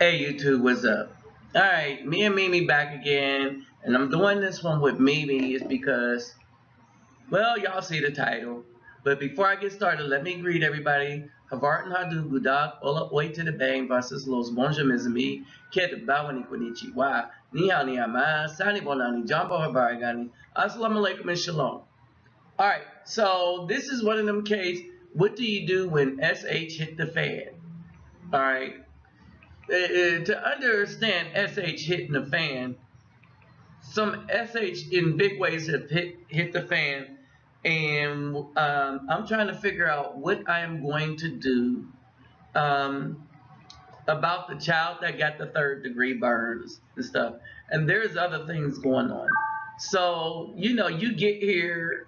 Hey YouTube, what's up? Alright, me and Mimi back again, and I'm doing this one with Mimi is because, well, y'all see the title. But before I get started, let me greet everybody. Havart and Hadu Gudak, Ola Oi to the Bang versus Los Bonja Mizumi, Ket Bawani Kunichi Wa, Ni Hao Ni Ama, Sani Bonani, Jambo Habarigani, Assalamu alaikum and Shalom. Alright, so this is one of them cases. What do you do when SH hit the fan? Alright. To understand SH hitting the fan, some SH in big ways have hit the fan, and I'm trying to figure out what I am going to do about the child that got the 3rd-degree burns and stuff. And there's other things going on. So, you get here,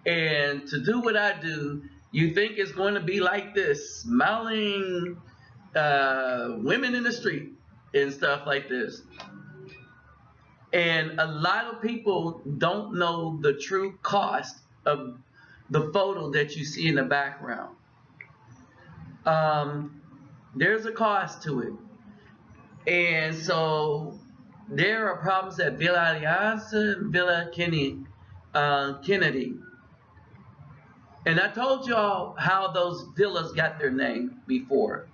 and to do what I do, you think it's going to be like this, smiling women in the street and stuff like this. And a lot of people don't know the true cost of the photo that you see in the background. There's a cost to it. And so there are problems at Villa Alianza and Villa Kennedy. And I told y'all how those villas got their name before.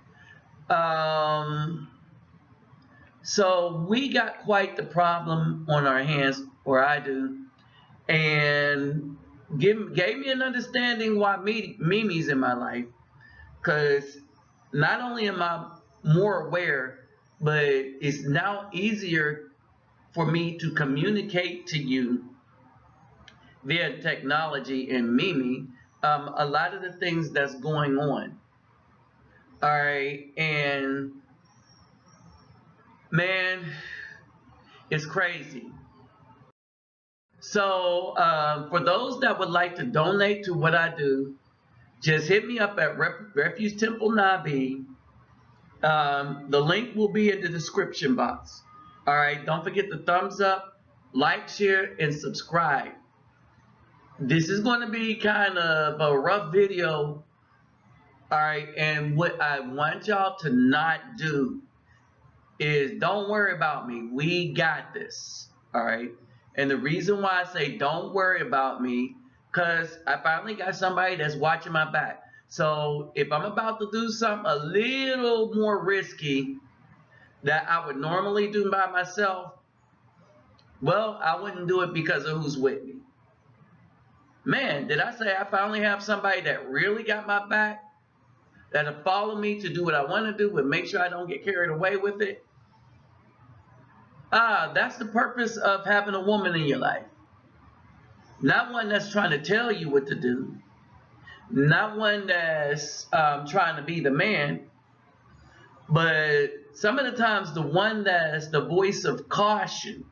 So we got quite the problem on our hands, or I do, and gave me an understanding why Mimi's in my life, because not only am I more aware, but it's now easier for me to communicate to you via technology and Mimi a lot of the things that's going on. All right, and man, it's crazy. So for those that would like to donate to what I do, just hit me up at Refuge Temple Nabi. The link will be in the description box. All right, don't forget the thumbs up, like, share, and subscribe. This is going to be kind of a rough video. All right, and what I want y'all to not do is don't worry about me. We got this. All right. And the reason why I say don't worry about me, because I finally got somebody that's watching my back. So if I'm about to do something a little more risky that I would normally do by myself, well, I wouldn't do it because of who's with me. Man, did I say I finally have somebody that really got my back, that'll follow me to do what I want to do and make sure I don't get carried away with it? That's the purpose of having a woman in your life. Not one that's trying to tell you what to do. Not one that's trying to be the man. But some of the times the one that's the voice of caution.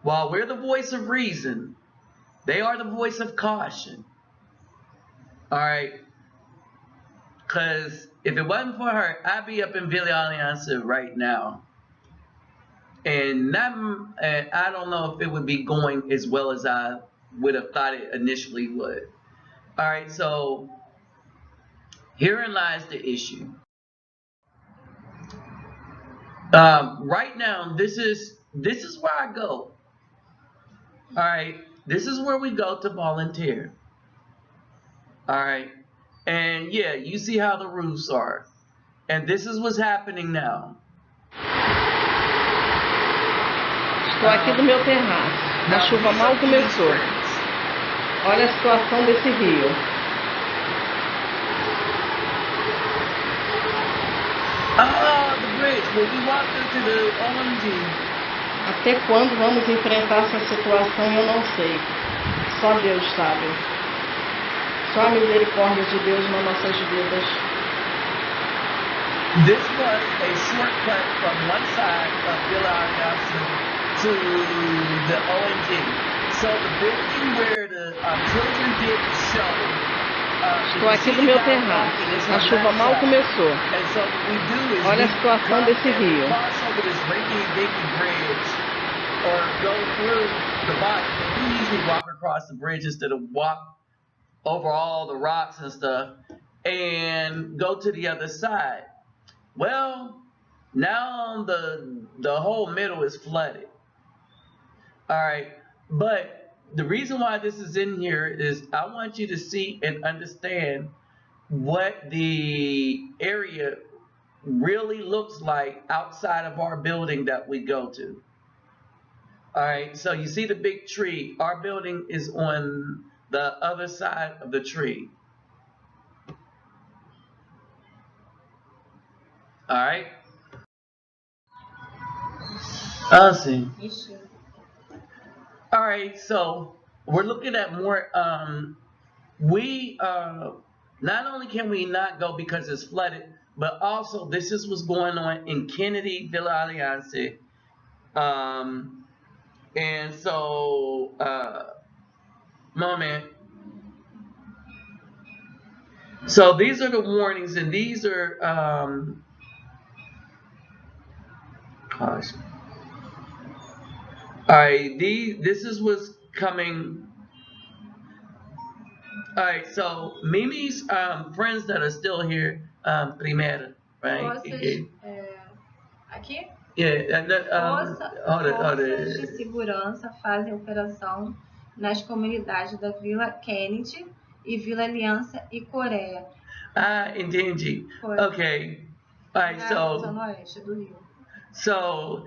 While we're the voice of reason, they are the voice of caution. Alright? Because if it wasn't for her, I'd be up in Villa Alianza right now. And I don't know if it would be going as well as I would have thought it initially would. All right, so herein lies the issue. Right now, this is where I go. All right, this is where we go to volunteer. All right, and yeah, you see how the roofs are, and this is what's happening now. Estou aqui do meu terraço. A chuva mal começou. Olha a situação desse rio. The bridge. Will we walk into the OMG? Até quando vamos enfrentar essa situação eu não sei. Só Deus sabe. Só a misericórdia de Deus nas nossas vidas. This was a shortcut from one side of Villa Alianza to the ONG. So the building where the children did the show. Estou aqui do meu terraço. A chuva mal começou. Olha a situação desse rio. Or go through the bottom. We usually walk across the bridge instead of walk over all the rocks and stuff and go to the other side. Well, now the whole middle is flooded. All right, but the reason why this is in here is I want you to see and understand what the area really looks like outside of our building that we go to. All right, so you see the big tree. Our building is on the other side of the tree. All right. See. Ixi, All right, so we're looking at more. We not only can we not go because it's flooded, but also this is what's going on in Kennedy, Villa Alianza. And so, moment. So these are the warnings, and these are gosh. All right, this is what's coming. All right, so Mimi's friends that are still here, Primera, right? forças, aqui, Yeah, and then, forças de segurança fazem operação nas comunidades da Vila Kennedy e Vila Aliança e Coreia, entendi. Foi. Okay. All right, na so zona oeste do Rio. So,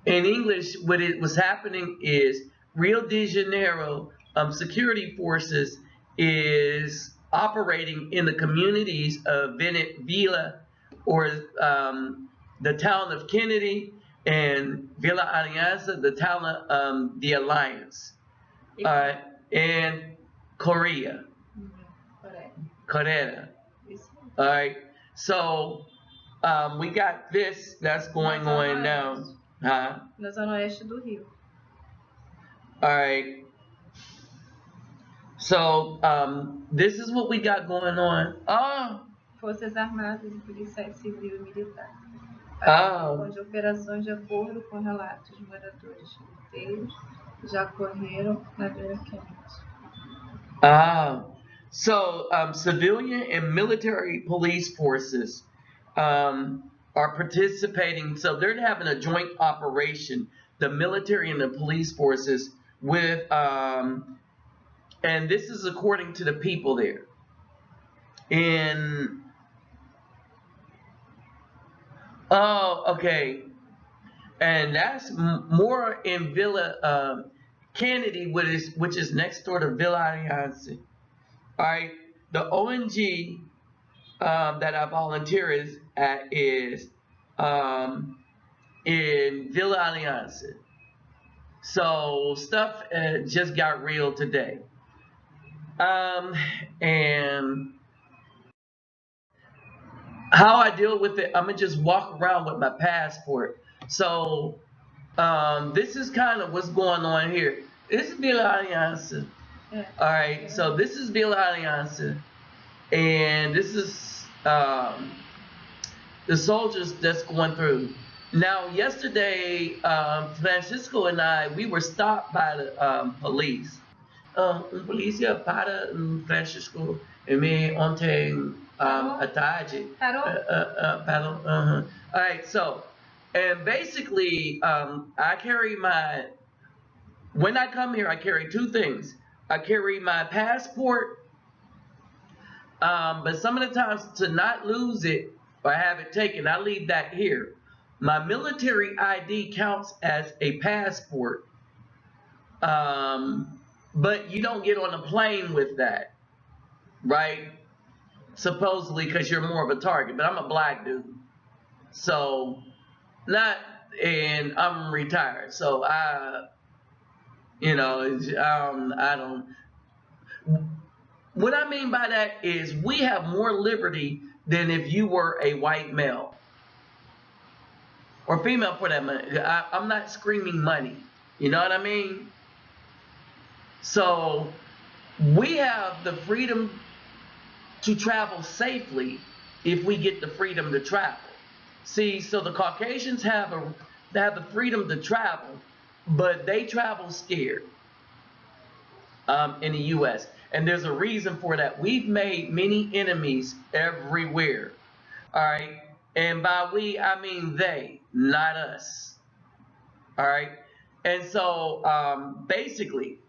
in English, what was happening is Rio de Janeiro security forces is operating in the communities of Villa, or the town of Kennedy, and Villa Alianza, the town of the Alliance, and Korea, Coreia. Korea. Isso. All right, so we got this that's going on now. Huh? Na zona oeste do Rio. All right. So this is what we got going on. Oh. Forças Armadas e Polícia Civil e Militar. Oh. Onde operações de acordo com relatos de moradores inteiros já ocorreram na Vila Kennedy. So civilian and military police forces are participating. So they're having a joint operation, the military and the police forces, with, and this is according to the people there. Okay. And that's more in Villa Kennedy, which is next door to Villa Alianza. All right, the ONG that I volunteer at is in Villa Alianza. So stuff just got real today. And how I deal with it, I'm gonna just walk around with my passport. So this is kind of what's going on here. This is Villa Alianza. Yeah. All right, so this is Villa Alianza, and this is the soldiers that's going through. Now, yesterday, Francisco and I, we were stopped by the police. Polícia para Francisco e me ontem à tarde. Parou? All right, so, and basically, I carry when I come here, I carry two things. I carry my passport, but some of the times to not lose it or have it taken, I leave that here. My military ID counts as a passport, but you don't get on a plane with that, right? Supposedly because you're more of a target, but I'm a black dude. So, and I'm retired, so I don't. What I mean by that is we have more liberty than if you were a white male or female for that matter. I'm not screaming money. You know what I mean? So we have the freedom to travel safely if we get the freedom to travel. See, so the Caucasians have the freedom to travel, but they travel scared in the U.S. And there's a reason for that. We've made many enemies everywhere. All right. And by we, I mean they, not us. All right. And so basically,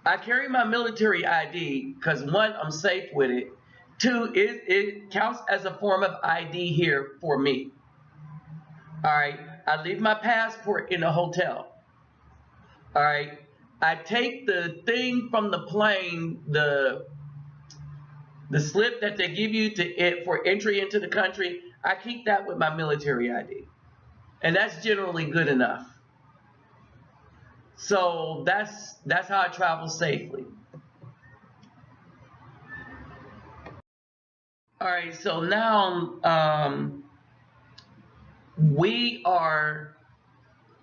I carry my military ID because one, I'm safe with it. Two, it counts as a form of ID here for me. All right. I leave my passport in a hotel. All right. I take the thing from the plane, the slip that they give you for entry into the country. I keep that with my military ID, and that's generally good enough. So that's how I travel safely. All right. So now we are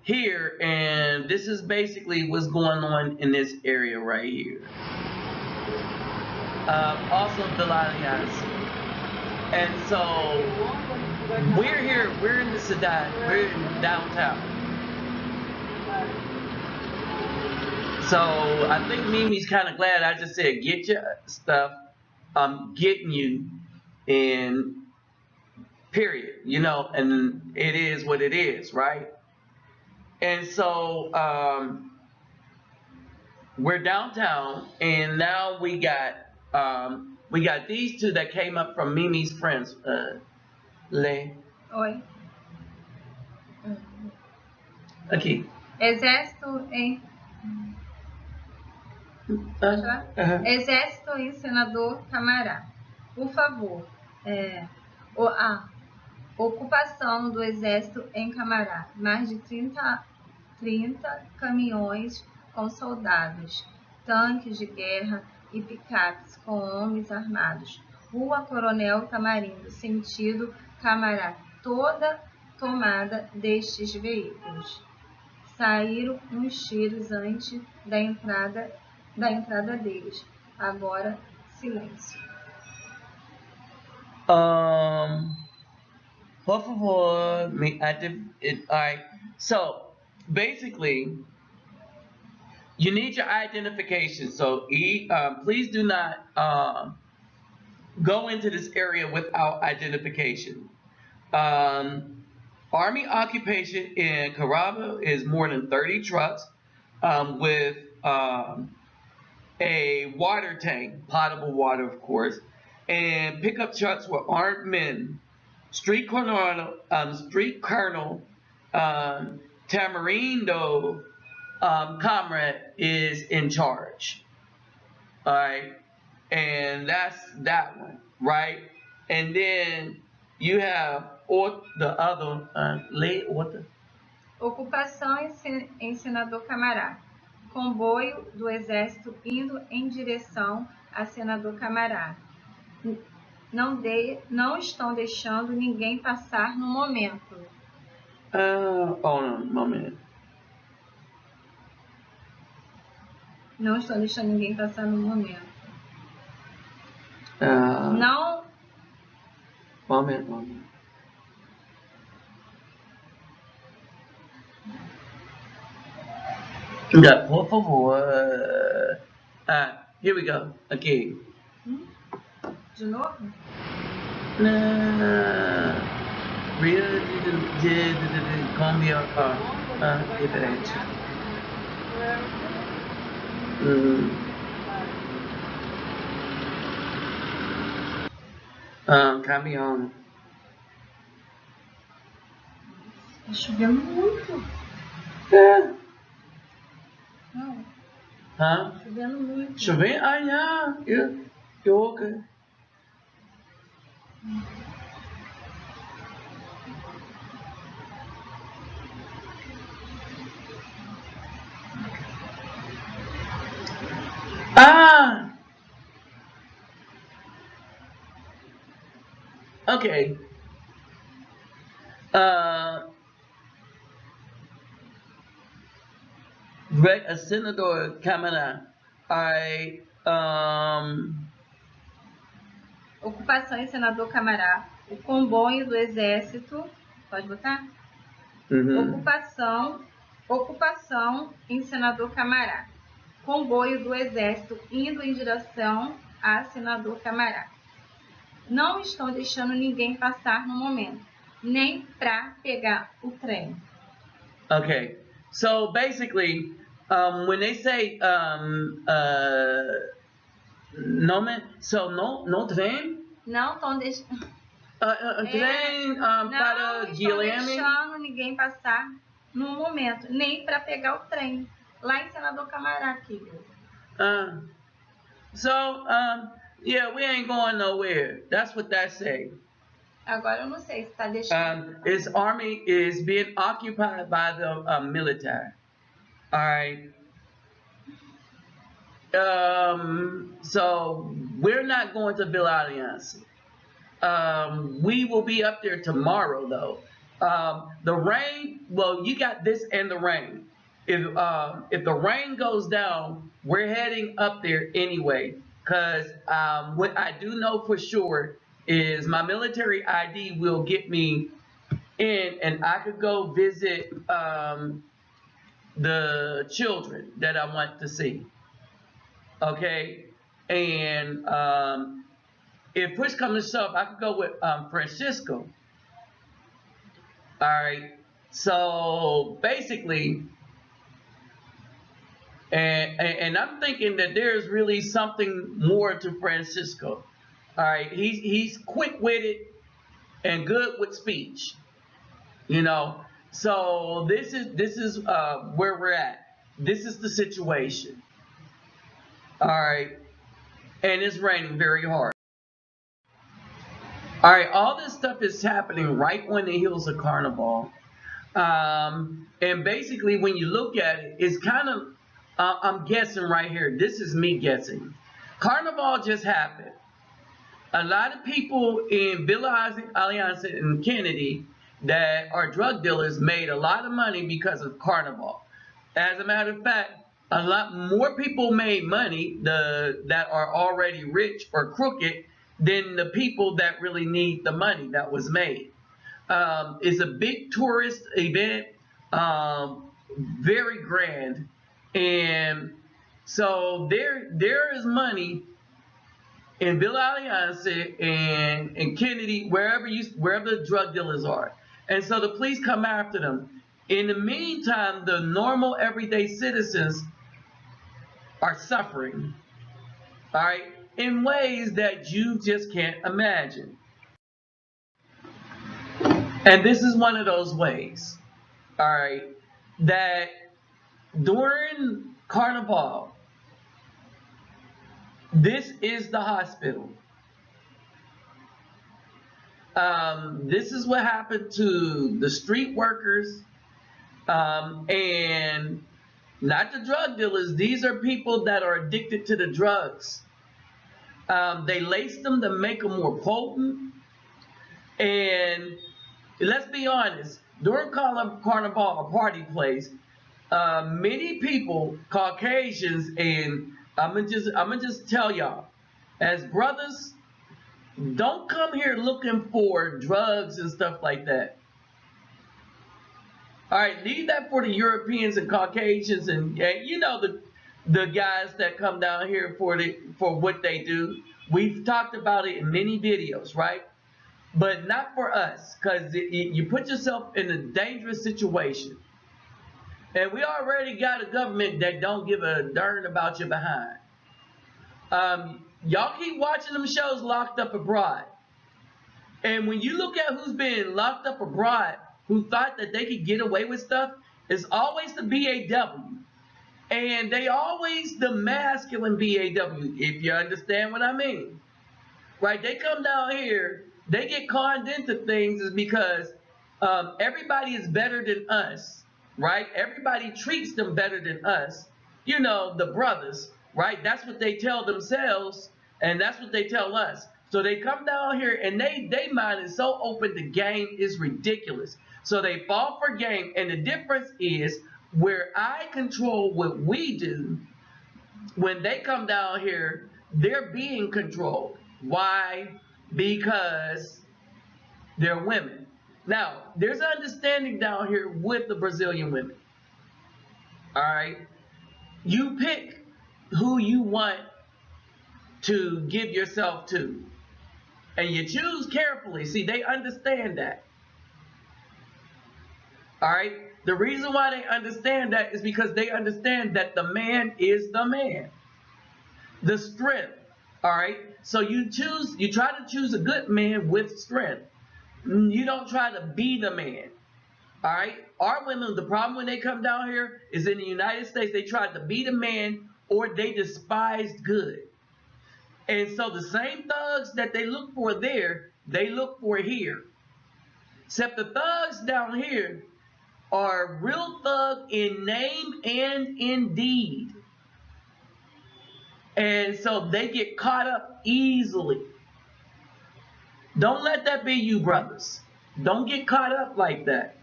here, and this is basically what's going on in this area right here. Also Vilalias. And so we're here, we're in the Sadat, we're in downtown. So I think Mimi's kind of glad I just said, get your stuff. I'm getting you in period, and it is what it is, right? And so we're downtown, and now we got these two that came up from Mimi's friends. Oi. Aqui. Exército em Exército e Senador Camará. Por favor. Ocupação do Exército em Camará. Mais de 30 caminhões com soldados, tanques de guerra e picapes com homens armados. Rua Coronel Tamarindo, sentido Camará. Toda tomada destes veículos. Saíram uns tiros antes da entrada deles. Agora, silêncio. Por favor, alright. So basically, you need your identification. So please do not go into this area without identification. Army occupation in Carraba is more than 30 trucks with a water tank, potable water, of course, and pickup trucks with armed men. Street Colonel Tamarindo Comrade is in charge. All right, and that's that one, right? And then you have the other Ocupação em Senador Camará. Comboio do Exército indo em direção a Senador Camará. Não estão deixando ninguém passar no momento. Moment. Não estão deixando ninguém passar no momento. Não. Moment. Yeah, por favor. Here we go. Okay. De novo? Rio de Colombia. Diferente. Caminhão. Tá chovendo muito. Não. Hã? Chovendo muito. Chovendo? Yeah. Okay. Okay. Senador Camará. Ocupação em Senador Camará. O comboio do Exército. Pode botar? Ocupação em Senador Camará. Comboio do Exército indo em direção a senador Camará. Não estão deixando ninguém passar no momento, nem para pegar o trem. Okay, so basically, when they say no man, so no trem, Não estão deixando. trem Não para estão Guilherme. deixando ninguém passar no momento, nem para pegar o trem. Lá em Senador Camará, querido. Yeah, we ain't going nowhere. That's what that say. Agora eu não sei se está deixando. His army is being occupied by the military. All right. So we're not going to Villa Alianza. We will be up there tomorrow, though. The rain, well, you got this and the rain. If the rain goes down, we're heading up there anyway. Because what I do know for sure is my military ID will get me in, and I could go visit the children that I want to see. Okay? And if push comes to shove, I could go with Francisco. All right. So basically, and I'm thinking that there's really something more to Francisco. All right. He's quick-witted and good with speech. You know. So this is where we're at. This is the situation. All right. And it's raining very hard. All right, all this stuff is happening right on the heels of Carnival. And basically, when you look at it, it's kind of, I'm guessing right here. This is me guessing. Carnival just happened. A lot of people in Villa Alianza and Kennedy that are drug dealers made a lot of money because of Carnival. As a matter of fact, a lot more people made money that are already rich or crooked than the people that really need the money that was made. It's a big tourist event, very grand, and so there is money in Villa Alianza and Kennedy, wherever the drug dealers are, and so the police come after them. In the meantime, the normal everyday citizens are suffering. All right. In ways that you just can't imagine. And this is one of those ways, all right, that during Carnival, this is the hospital. This is what happened to the street workers and not the drug dealers. These are people that are addicted to the drugs. They lace them to make them more potent. And let's be honest, during Carnival, a party place, many people, Caucasians, and I'm gonna just tell y'all, as brothers, don't come here looking for drugs and stuff like that. All right, leave that for the Europeans and Caucasians, and you know the guys that come down here for what they do. We've talked about it in many videos, right? But not for us, because you put yourself in a dangerous situation. And we already got a government that don't give a darn about your behind. Y'all keep watching them shows Locked Up Abroad. And when you look at who's been locked up abroad, who thought that they could get away with stuff, it's always the BAW. And they always the masculine BAW, if you understand what I mean. Right? They come down here, they get conned into things is because everybody is better than us, right? Everybody treats them better than us. You know, the brothers, right? That's what they tell themselves, and that's what they tell us. So they come down here, and they mind is so open, the game is ridiculous. So they fall for game, and the difference is where I control what we do, when they come down here, they're being controlled. Why? Because they're women. Now, there's an understanding down here with the Brazilian women. All right? You pick who you want to give yourself to. And you choose carefully. See, they understand that. All right? The reason why they understand that is because they understand that the man is the man. The strength. All right? So you try to choose a good man with strength. You don't try to be the man. All right? Our women, the problem when they come down here is in the United States, they tried to be the man or they despised good. And so the same thugs that they look for there, they look for here. Except the thugs down here are real thug in name and in deed. And so they get caught up easily. Don't let that be you, brothers. Don't get caught up like that.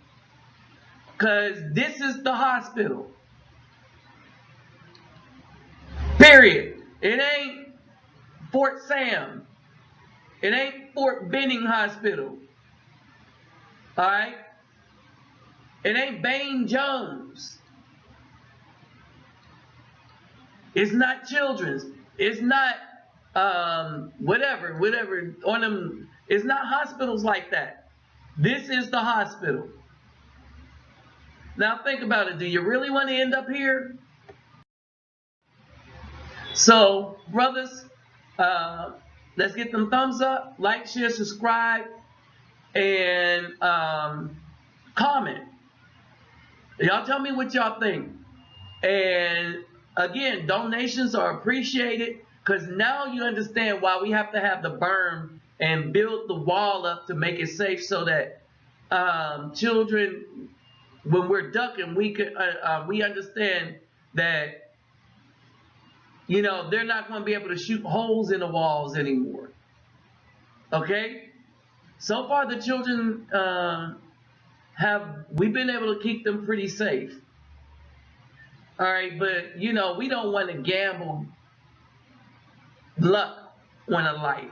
Because this is the hospital. Period. It ain't Fort Sam. It ain't Fort Benning Hospital. Alright? It ain't Bain Jones. It's not Children's. It's not whatever on them. It's not hospitals like that. This is the hospital. Now think about it. Do you really want to end up here? So, brothers, let's get them thumbs up, like, share, subscribe, and comment. Y'all tell me what y'all think. And again, donations are appreciated because now you understand why we have to have the berm and build the wall up to make it safe so that children, when we're ducking, we understand that, you know, they're not going to be able to shoot holes in the walls anymore. Okay? So far, the children we've been able to keep them pretty safe. All right, but, you know, we don't want to gamble luck on a life.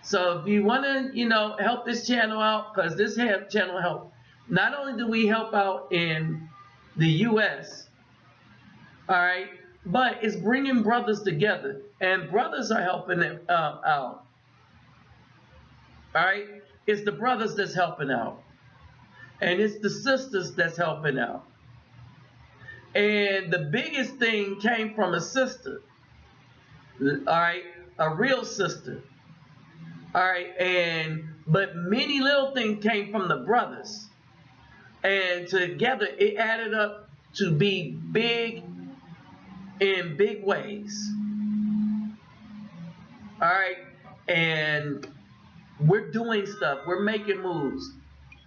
So if you want to, you know, help this channel out, because this channel help. Not only do we help out in the U.S., all right, but it's bringing brothers together, and brothers are helping them out. All right, it's the brothers that's helping out, and it's the sisters that's helping out. And the biggest thing came from a sister, all right, a real sister, all right, but many little things came from the brothers, and together it added up to be big in big ways. All right, and we're doing stuff, we're making moves,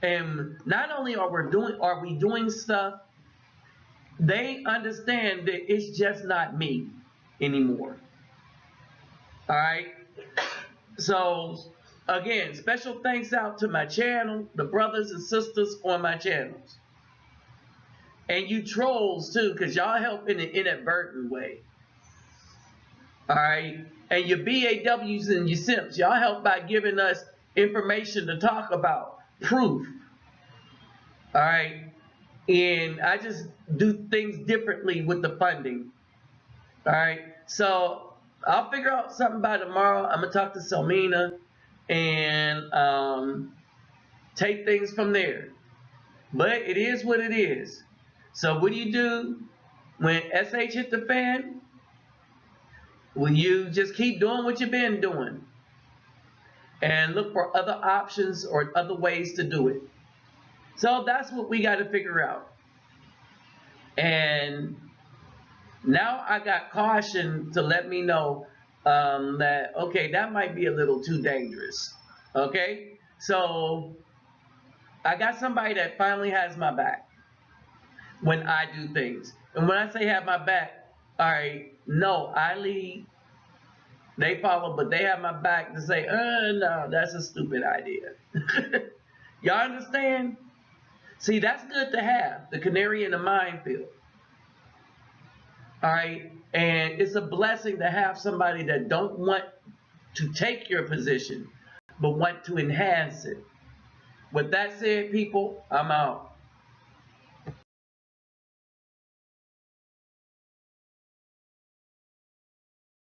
and not only are we doing stuff, they understand that it's just not me anymore. All right, so again, special thanks out to my channel, the brothers and sisters on my channels. And you trolls too, because y'all help in an inadvertent way. All right. And your BAWs and your simps, y'all help by giving us information to talk about, proof. All right. And I just do things differently with the funding. All right. So I'll figure out something by tomorrow. I'm going to talk to Selmina and take things from there. But it is what it is. So what do you do when SH hit the fan? Will you just keep doing what you've been doing and look for other options or other ways to do it? So that's what we got to figure out. And now I got caution to let me know that, okay, that might be a little too dangerous. Okay? So I got somebody that finally has my back when I do things. And when I say have my back, all right, no, I lead, they follow, but they have my back to say, no, that's a stupid idea. Y'all understand? See, that's good to have, the canary in the minefield. All right, and it's a blessing to have somebody that don't want to take your position, but want to enhance it. With that said, people, I'm out.